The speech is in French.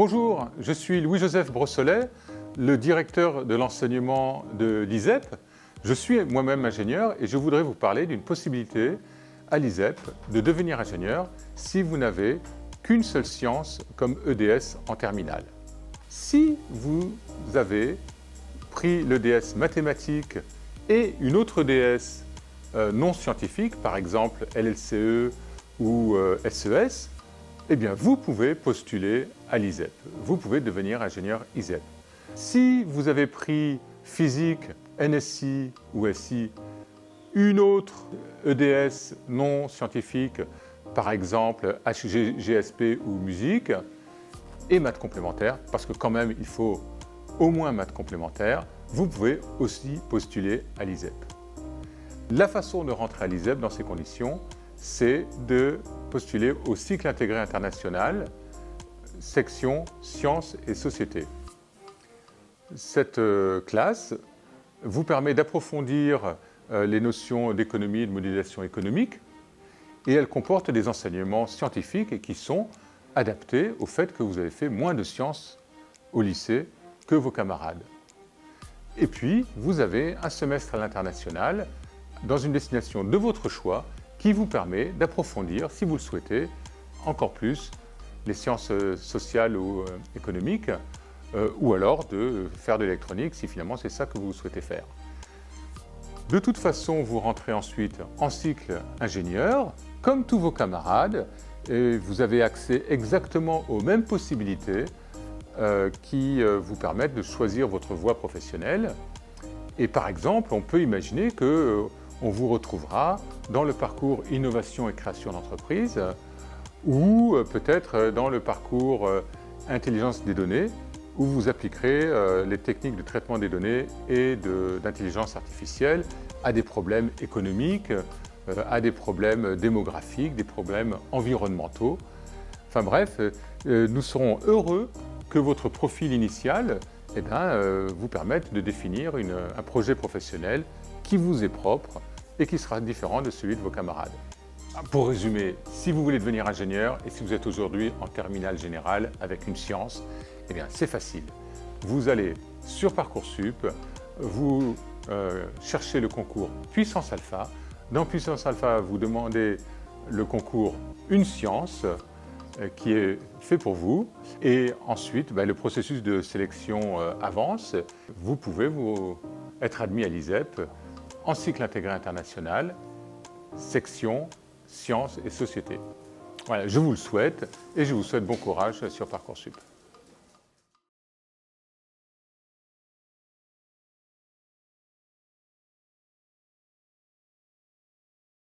Bonjour, je suis Louis-Joseph Brossolet, le directeur de l'enseignement de l'ISEP. Je suis moi-même ingénieur et je voudrais vous parler d'une possibilité à l'ISEP de devenir ingénieur si vous n'avez qu'une seule science comme EDS en terminale. Si vous avez pris l'EDS mathématiques et une autre EDS non scientifique, par exemple LLCE ou SES, eh bien vous pouvez postuler à l'ISEP. Vous pouvez devenir ingénieur ISEP. Si vous avez pris physique, NSI ou SI, une autre EDS non scientifique, par exemple HGSP ou musique, et maths complémentaires, parce que quand même il faut au moins maths complémentaires, vous pouvez aussi postuler à l'ISEP. La façon de rentrer à l'ISEP dans ces conditions, c'est de postuler au cycle intégré international, section sciences et sociétés. Cette classe vous permet d'approfondir les notions d'économie et de modélisation économique, et elle comporte des enseignements scientifiques et qui sont adaptés au fait que vous avez fait moins de sciences au lycée que vos camarades. Et puis, vous avez un semestre à l'international dans une destination de votre choix qui vous permet d'approfondir, si vous le souhaitez, encore plus les sciences sociales ou économiques, ou alors de faire de l'électronique si finalement c'est ça que vous souhaitez faire. De toute façon, vous rentrez ensuite en cycle ingénieur, comme tous vos camarades, et vous avez accès exactement aux mêmes possibilités qui vous permettent de choisir votre voie professionnelle. Et par exemple, on peut imaginer qu'on vous retrouvera dans le parcours innovation et création d'entreprise ou peut-être dans le parcours intelligence des données où vous appliquerez les techniques de traitement des données et d'intelligence artificielle à des problèmes économiques, à des problèmes démographiques, des problèmes environnementaux. Enfin bref, nous serons heureux que votre profil initial vous permette de définir un projet professionnel qui vous est propre et qui sera différent de celui de vos camarades. Pour résumer, si vous voulez devenir ingénieur et si vous êtes aujourd'hui en terminale générale avec une science, eh bien c'est facile. Vous allez sur Parcoursup, vous cherchez le concours Puissance Alpha. Dans Puissance Alpha, vous demandez le concours Une science qui est fait pour vous. Et ensuite, le processus de sélection avance. Vous pouvez être admis à l'ISEP en cycle intégré international, section sciences et sociétés. Voilà, je vous le souhaite et je vous souhaite bon courage sur Parcoursup.